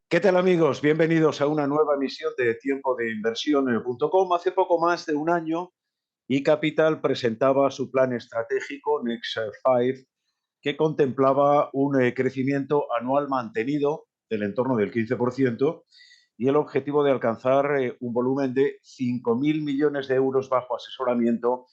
¿Qué tal amigos? Bienvenidos a una nueva emisión de Tiempo de Inversión.com. Hace poco más de un año, iCapital presentaba su plan estratégico Next 5, que contemplaba un crecimiento anual mantenido del entorno del 15% y el objetivo de alcanzar un volumen de 5.000 millones de euros bajo asesoramiento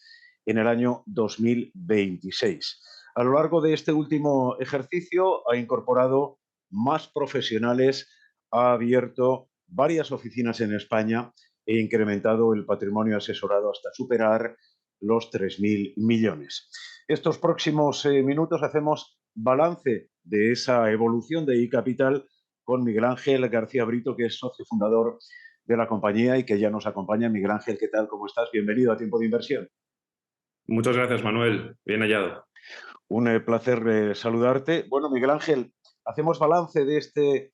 en el año 2026. A lo largo de este último ejercicio ha incorporado más profesionales, ha abierto varias oficinas en España e incrementado el patrimonio asesorado hasta superar los 3.000 millones. Estos próximos minutos hacemos balance de esa evolución de iCapital con Miguel Ángel García Brito, que es socio fundador de la compañía y que ya nos acompaña. Miguel Ángel, ¿qué tal? ¿Cómo estás? Bienvenido a Tiempo de Inversión. Muchas gracias, Manuel. Bien hallado. Un placer saludarte. Bueno, Miguel Ángel, hacemos balance de este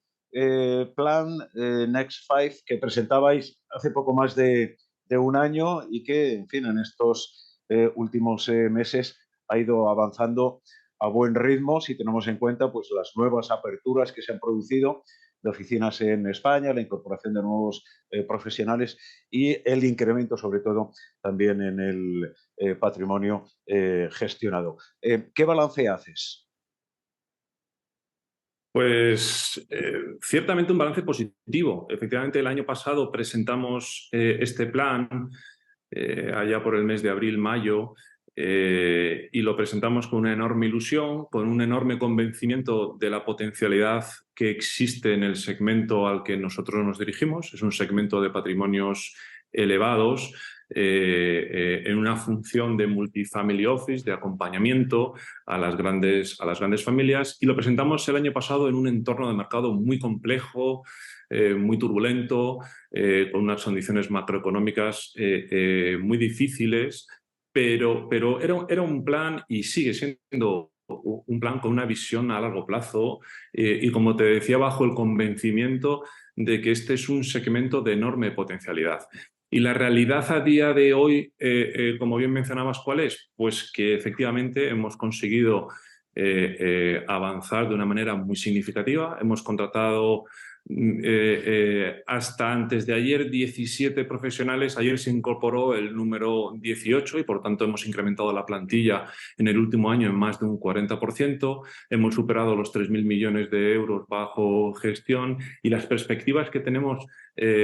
plan Next 5 que presentabais hace poco más de un año y que, en fin, en estos últimos meses ha ido avanzando a buen ritmo si tenemos en cuenta pues, las nuevas aperturas que se han producido de oficinas en España, la incorporación de nuevos profesionales y el incremento, sobre todo, también en el patrimonio gestionado. ¿Qué balance haces? Pues ciertamente un balance positivo. Efectivamente, el año pasado presentamos este plan allá por el mes de abril, mayo, y lo presentamos con una enorme ilusión, con un enorme convencimiento de la potencialidad que existe en el segmento al que nosotros nos dirigimos. Es un segmento de patrimonios elevados, en una función de multifamily office, de acompañamiento a las grandes familias, y lo presentamos el año pasado en un entorno de mercado muy complejo, muy turbulento, con unas condiciones macroeconómicas muy difíciles, pero era un plan y sigue siendo un plan con una visión a largo plazo y, como te decía, bajo el convencimiento de que este es un segmento de enorme potencialidad. Y la realidad a día de hoy, como bien mencionabas, ¿cuál es? Pues que efectivamente hemos conseguido avanzar de una manera muy significativa. Hemos contratado hasta antes de ayer 17 profesionales. Ayer se incorporó el número 18 y por tanto hemos incrementado la plantilla en el último año en más de un 40%. Hemos superado los 3.000 millones de euros bajo gestión y las perspectivas que tenemos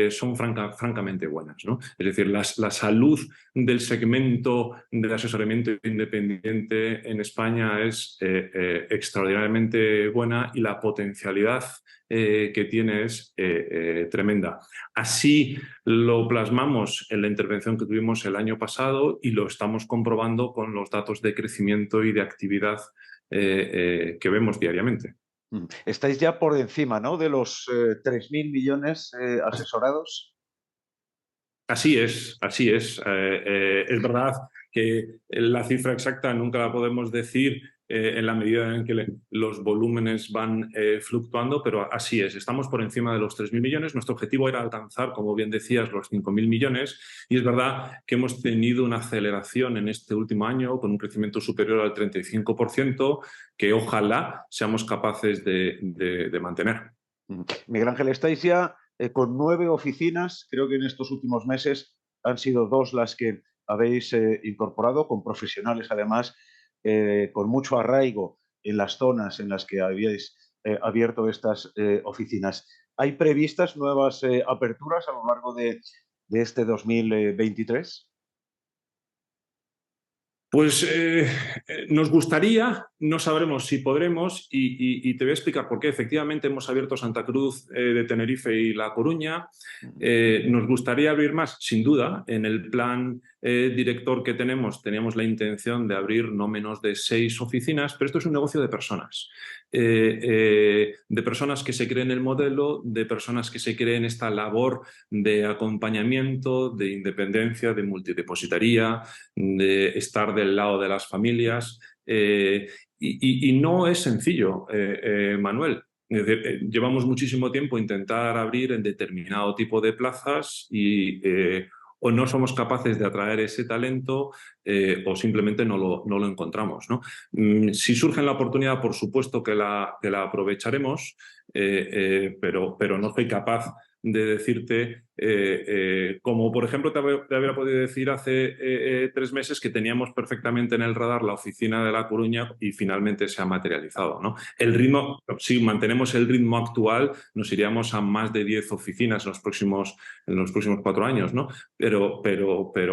son francamente buenas, ¿no? Es decir, la salud del segmento de asesoramiento independiente en España es extraordinariamente buena y la potencialidad que tiene es tremenda. Así lo plasmamos en la intervención que tuvimos el año pasado y lo estamos comprobando con los datos de crecimiento y de actividad que vemos diariamente. Estáis ya por encima, ¿no?, de los 3.000 millones asesorados. Así es, así es. Es verdad que la cifra exacta nunca la podemos decir en la medida en que los volúmenes van fluctuando, pero así es. Estamos por encima de los 3.000 millones. Nuestro objetivo era alcanzar, como bien decías, los 5.000 millones y es verdad que hemos tenido una aceleración en este último año con un crecimiento superior al 35% que ojalá seamos capaces de mantener. Miguel Ángel, estáis ya con 9 oficinas. Creo que en estos últimos meses han sido 2 las que habéis incorporado, con profesionales además, con mucho arraigo en las zonas en las que habíais abierto estas oficinas. ¿Hay previstas nuevas aperturas a lo largo de este 2023? Pues nos gustaría, no sabremos si podremos y te voy a explicar por qué. Efectivamente hemos abierto Santa Cruz de Tenerife y La Coruña. Nos gustaría abrir más, sin duda. En el plan director que teníamos la intención de abrir no menos de 6 oficinas, pero esto es un negocio de personas. De personas que se creen el modelo, de personas que se creen esta labor de acompañamiento, de independencia, de multidepositaría, de estar del lado de las familias. Y no es sencillo, Manuel. Llevamos muchísimo tiempo intentar abrir en determinado tipo de plazas y o no somos capaces de atraer ese talento o simplemente no lo encontramos, ¿no? Si surge la oportunidad, por supuesto que la aprovecharemos, pero no soy capaz de decirte, como por ejemplo te habría podido decir hace 3 meses que teníamos perfectamente en el radar la oficina de La Coruña y finalmente se ha materializado, ¿no? El ritmo, si mantenemos el ritmo actual, nos iríamos a más de 10 oficinas en los próximos 4 años, ¿no? Pero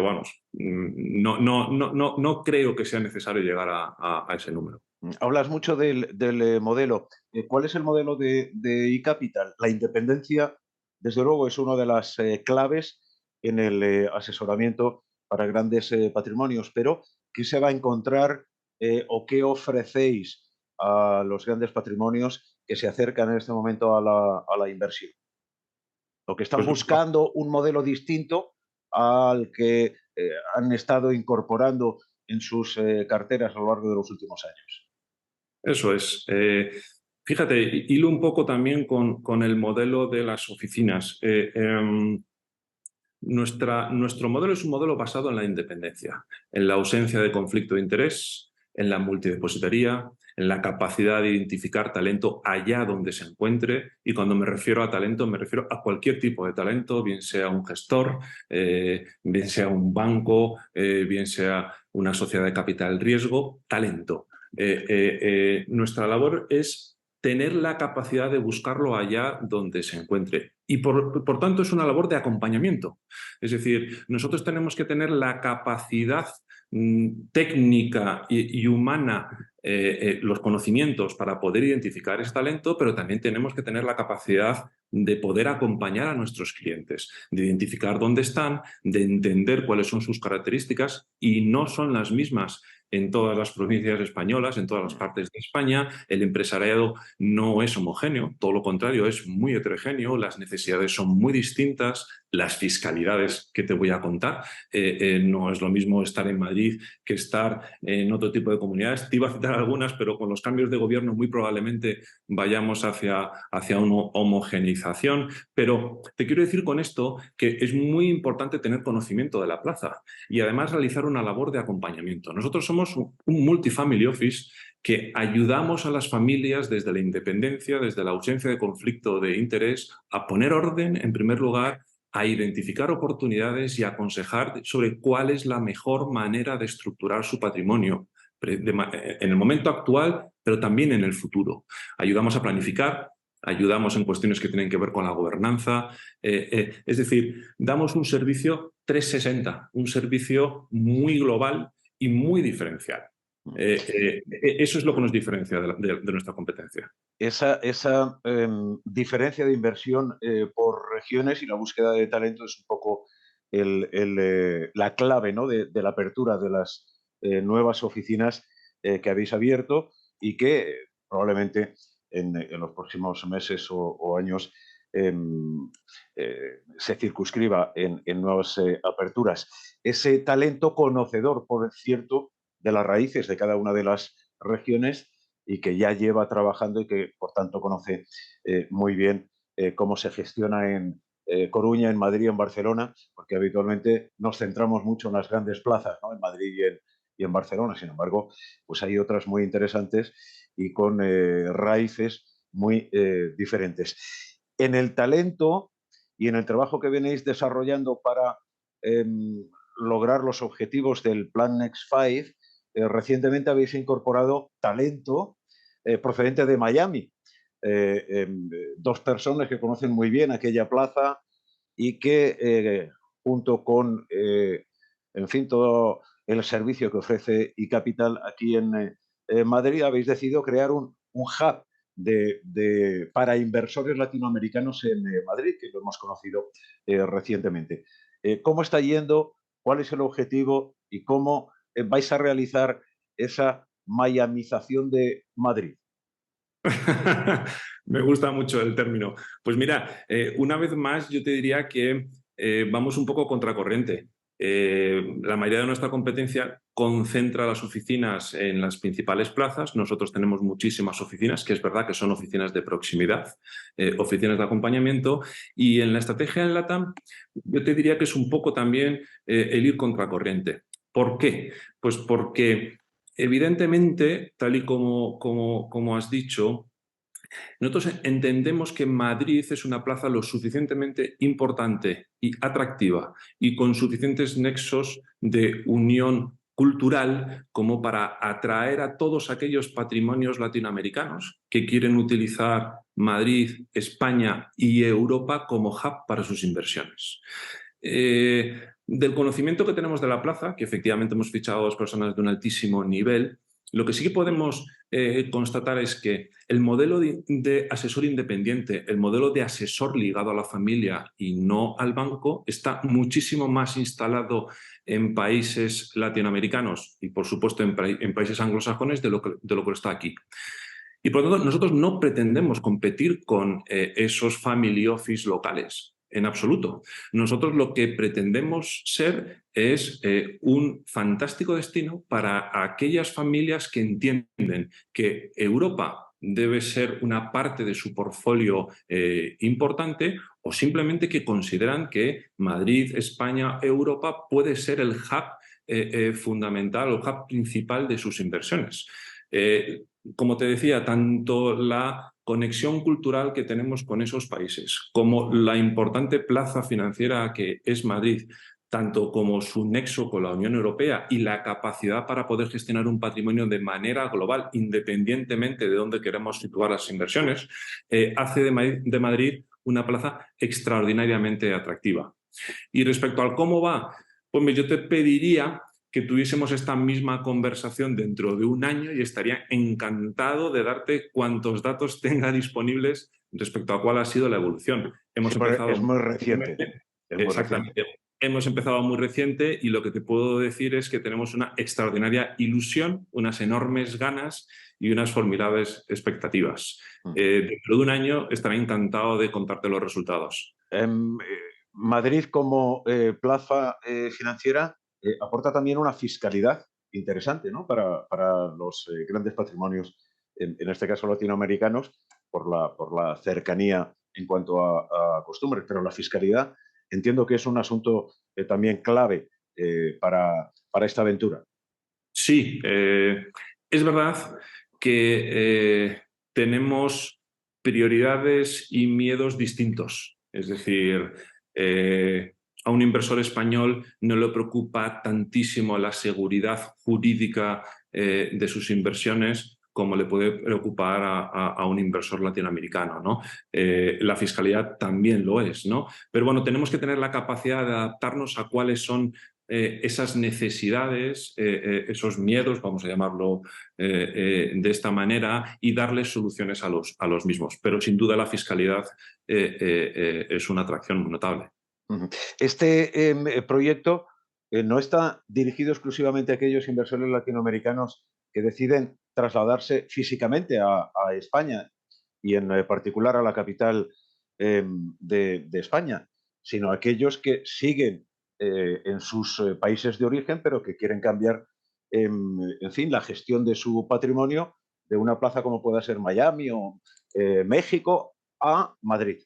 vamos, no creo que sea necesario llegar a ese número. Hablas mucho del modelo. ¿Cuál es el modelo de iCapital? La independencia, desde luego, es una de las claves en el asesoramiento para grandes patrimonios, pero ¿qué se va a encontrar o qué ofrecéis a los grandes patrimonios que se acercan en este momento a la inversión? ¿O que están Pues buscando un modelo distinto al que han estado incorporando en sus carteras a lo largo de los últimos años? eso es. Fíjate, hilo un poco también con el modelo de las oficinas. Nuestro modelo es un modelo basado en la independencia, en la ausencia de conflicto de interés, en la multidepositaría, en la capacidad de identificar talento allá donde se encuentre. Y cuando me refiero a talento, me refiero a cualquier tipo de talento, bien sea un gestor, bien sea un banco, bien sea una sociedad de capital riesgo, talento. Nuestra labor es tener la capacidad de buscarlo allá donde se encuentre. Y por tanto es una labor de acompañamiento. Es decir, nosotros tenemos que tener la capacidad técnica y humana, los conocimientos para poder identificar ese talento, pero también tenemos que tener la capacidad de poder acompañar a nuestros clientes, de identificar dónde están, de entender cuáles son sus características y no son las mismas en todas las provincias españolas, en todas las partes de España. El empresariado no es homogéneo, todo lo contrario, es muy heterogéneo, las necesidades son muy distintas, las fiscalidades que te voy a contar, no es lo mismo estar en Madrid que estar en otro tipo de comunidades. Te iba a citar algunas, pero con los cambios de gobierno muy probablemente vayamos hacia una homogeneización. Pero te quiero decir con esto que es muy importante tener conocimiento de la plaza y además realizar una labor de acompañamiento. Nosotros somos un multifamily office que ayudamos a las familias desde la independencia, desde la ausencia de conflicto de interés, a poner orden en primer lugar, a identificar oportunidades y a aconsejar sobre cuál es la mejor manera de estructurar su patrimonio en el momento actual, pero también en el futuro. Ayudamos a planificar, ayudamos en cuestiones que tienen que ver con la gobernanza, es decir, damos un servicio 360, un servicio muy global y muy diferencial. Eso es lo que nos diferencia de nuestra competencia. Esa diferencia de inversión por regiones y la búsqueda de talento es un poco la clave, ¿no? de la apertura de las nuevas oficinas que habéis abierto y que probablemente en los próximos meses o años se circunscriba en nuevas aperturas. Ese talento conocedor, por cierto, de las raíces de cada una de las regiones y que ya lleva trabajando y que, por tanto, conoce muy bien cómo se gestiona en Coruña, en Madrid, en Barcelona, porque habitualmente nos centramos mucho en las grandes plazas, ¿no? En Madrid y en Barcelona. Sin embargo, pues hay otras muy interesantes y con raíces muy diferentes. En el talento y en el trabajo que venéis desarrollando para lograr los objetivos del Plan Next 5, recientemente habéis incorporado talento procedente de Miami. Dos personas que conocen muy bien aquella plaza y que junto con, en fin, todo el servicio que ofrece iCapital aquí en Madrid, habéis decidido crear un hub para inversores latinoamericanos en Madrid, que lo hemos conocido recientemente. ¿Cómo está yendo? ¿Cuál es el objetivo? ¿Y cómo vais a realizar esa miamización de Madrid? Me gusta mucho el término. Pues mira, una vez más yo te diría que vamos un poco contracorriente. La mayoría de nuestra competencia concentra las oficinas en las principales plazas. Nosotros tenemos muchísimas oficinas, que es verdad que son oficinas de proximidad, oficinas de acompañamiento, y en la estrategia en LATAM yo te diría que es un poco también el ir contracorriente. ¿Por qué? Pues porque evidentemente, tal y como has dicho, nosotros entendemos que Madrid es una plaza lo suficientemente importante y atractiva y con suficientes nexos de unión cultural como para atraer a todos aquellos patrimonios latinoamericanos que quieren utilizar Madrid, España y Europa como hub para sus inversiones. Del conocimiento que tenemos de la plaza, que efectivamente hemos fichado a dos personas de un altísimo nivel, lo que sí que podemos constatar es que el modelo de asesor independiente, el modelo de asesor ligado a la familia y no al banco, está muchísimo más instalado en países latinoamericanos y, por supuesto, en países anglosajones de lo que está aquí. Y por lo tanto, nosotros no pretendemos competir con esos family office locales. En absoluto. Nosotros lo que pretendemos ser es un fantástico destino para aquellas familias que entienden que Europa debe ser una parte de su portfolio importante, o simplemente que consideran que Madrid, España, Europa puede ser el hub fundamental o hub principal de sus inversiones. Como te decía, tanto la conexión cultural que tenemos con esos países, como la importante plaza financiera que es Madrid, tanto como su nexo con la Unión Europea y la capacidad para poder gestionar un patrimonio de manera global, independientemente de dónde queremos situar las inversiones, hace de Madrid una plaza extraordinariamente atractiva. Y respecto al cómo va, pues yo te pediría que tuviésemos esta misma conversación dentro de un año y estaría encantado de darte cuantos datos tenga disponibles respecto a cuál ha sido la evolución. Sí, es muy reciente. Exactamente. Hemos empezado muy reciente y lo que te puedo decir es que tenemos una extraordinaria ilusión, unas enormes ganas y unas formidables expectativas. Dentro de un año estaré encantado de contarte los resultados. Madrid como plaza financiera aporta también una fiscalidad interesante, ¿no? para los grandes patrimonios, en este caso latinoamericanos, por la cercanía en cuanto a costumbres, pero la fiscalidad entiendo que es un asunto también clave para esta aventura. Sí, es verdad que tenemos prioridades y miedos distintos. Es decir, a un inversor español no le preocupa tantísimo la seguridad jurídica de sus inversiones como le puede preocupar a un inversor latinoamericano, ¿no? La fiscalidad también lo es, ¿no? Pero bueno, tenemos que tener la capacidad de adaptarnos a cuáles son esas necesidades, esos miedos, vamos a llamarlo de esta manera, y darles soluciones a los mismos. Pero sin duda la fiscalidad es una atracción muy notable. Este proyecto no está dirigido exclusivamente a aquellos inversores latinoamericanos que deciden trasladarse físicamente a España y en particular a la capital de España, sino a aquellos que siguen en sus países de origen, pero que quieren cambiar, en fin, la gestión de su patrimonio de una plaza como pueda ser Miami o México a Madrid.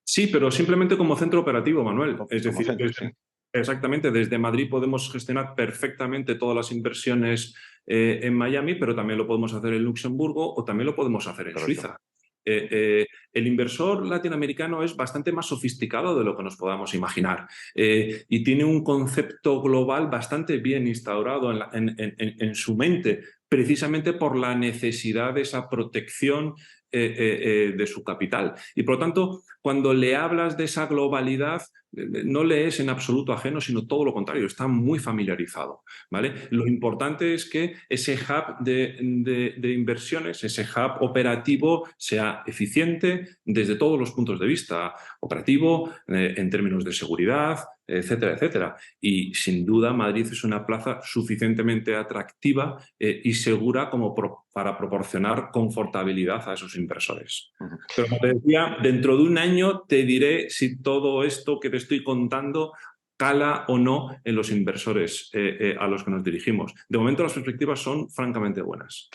Sí, pero simplemente como centro operativo, Manuel. Es decir, centro, sí. Exactamente, desde Madrid podemos gestionar perfectamente todas las inversiones en Miami, pero también lo podemos hacer en Luxemburgo o también lo podemos hacer en Suiza. El inversor latinoamericano es bastante más sofisticado de lo que nos podamos imaginar y tiene un concepto global bastante bien instaurado en su mente, precisamente por la necesidad de esa protección de su capital. Y por lo tanto, cuando le hablas de esa globalidad, no le es en absoluto ajeno, sino todo lo contrario, está muy familiarizado, ¿vale? Lo importante es que ese hub de inversiones, ese hub operativo, sea eficiente desde todos los puntos de vista, operativo, en términos de seguridad, etcétera, etcétera. Y sin duda Madrid es una plaza suficientemente atractiva y segura como para proporcionar confortabilidad a esos inversores. Pero como te decía, dentro de un año te diré si todo esto que te estoy contando cala o no en los inversores a los que nos dirigimos. De momento las perspectivas son francamente buenas.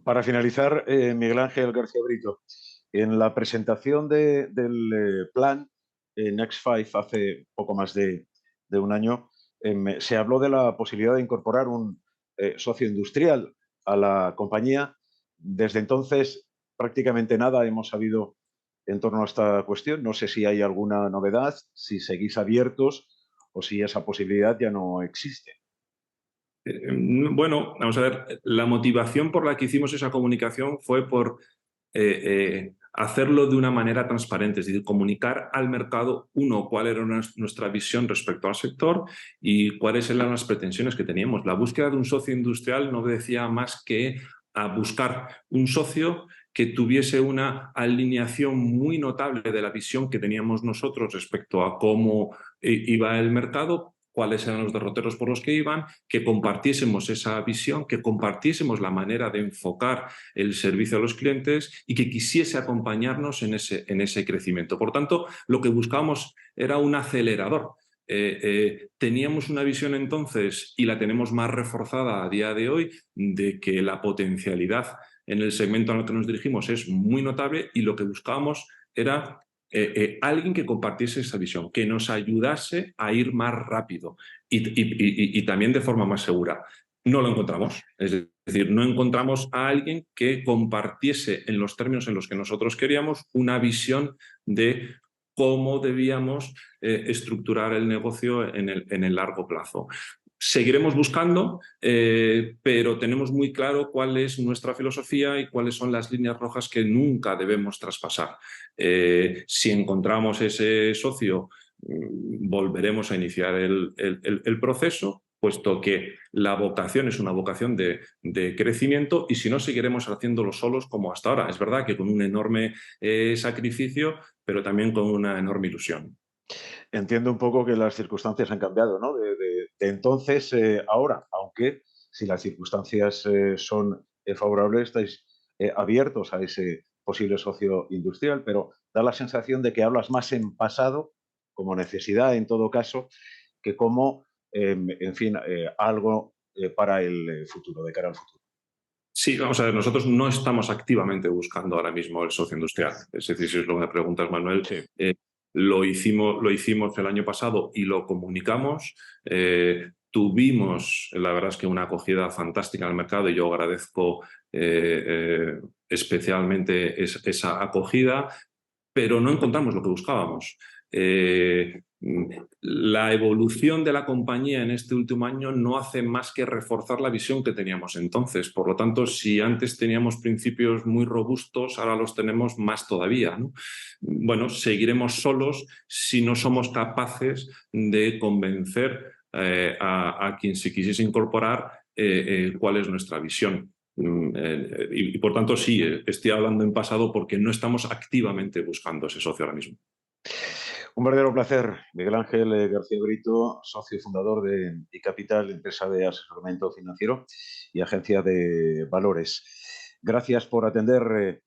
Para finalizar, Miguel Ángel García Brito, en la presentación del plan Next Five hace poco más de un año, se habló de la posibilidad de incorporar un socio industrial a la compañía. Desde entonces, prácticamente nada hemos sabido en torno a esta cuestión. No sé si hay alguna novedad, si seguís abiertos o si esa posibilidad ya no existe. Bueno, vamos a ver, la motivación por la que hicimos esa comunicación fue por hacerlo de una manera transparente, es decir, comunicar al mercado, uno, cuál era nuestra visión respecto al sector y cuáles eran las pretensiones que teníamos. La búsqueda de un socio industrial no obedecía más que a buscar un socio que tuviese una alineación muy notable de la visión que teníamos nosotros respecto a cómo iba el mercado, cuáles eran los derroteros por los que iban, que compartiésemos esa visión, que compartiésemos la manera de enfocar el servicio a los clientes y que quisiese acompañarnos en ese crecimiento. Por tanto, lo que buscábamos era un acelerador. Teníamos una visión entonces, y la tenemos más reforzada a día de hoy, de que la potencialidad en el segmento al que nos dirigimos es muy notable y lo que buscábamos era alguien que compartiese esa visión, que nos ayudase a ir más rápido y también de forma más segura. No lo encontramos, es decir, no encontramos a alguien que compartiese en los términos en los que nosotros queríamos una visión de cómo debíamos estructurar el negocio en el largo plazo. Seguiremos buscando, pero tenemos muy claro cuál es nuestra filosofía y cuáles son las líneas rojas que nunca debemos traspasar. Si encontramos ese socio, volveremos a iniciar el proceso, puesto que la vocación es una vocación de crecimiento y si no, seguiremos haciéndolo solos como hasta ahora. Es verdad que con un enorme sacrificio, pero también con una enorme ilusión. Entiendo un poco que las circunstancias han cambiado, ¿no? De entonces ahora, aunque si las circunstancias son favorables, estáis abiertos a ese posible socio industrial, pero da la sensación de que hablas más en pasado, como necesidad en todo caso, que como, en fin, algo para el futuro, de cara al futuro. Sí, vamos a ver, nosotros no estamos activamente buscando ahora mismo el socio industrial. Es decir, si es lo que me preguntas, Manuel, Sí. lo hicimos el año pasado y lo comunicamos. Tuvimos, la verdad es que una acogida fantástica en el mercado y yo agradezco especialmente esa acogida, pero no encontramos lo que buscábamos. La evolución de la compañía en este último año no hace más que reforzar la visión que teníamos entonces. Por lo tanto, si antes teníamos principios muy robustos, ahora los tenemos más todavía, ¿no? Bueno, seguiremos solos si no somos capaces de convencer a quien se quisiese incorporar cuál es nuestra visión. Y por tanto sí, estoy hablando en pasado porque no estamos activamente buscando ese socio ahora mismo. Un verdadero placer, Miguel Ángel García Brito, socio fundador de iCapital, empresa de asesoramiento financiero y agencia de valores. Gracias por atender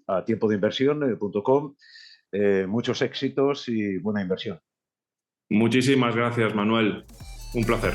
a tiempodeinversión.com. Muchos éxitos y buena inversión. Muchísimas gracias, Manuel. Un placer.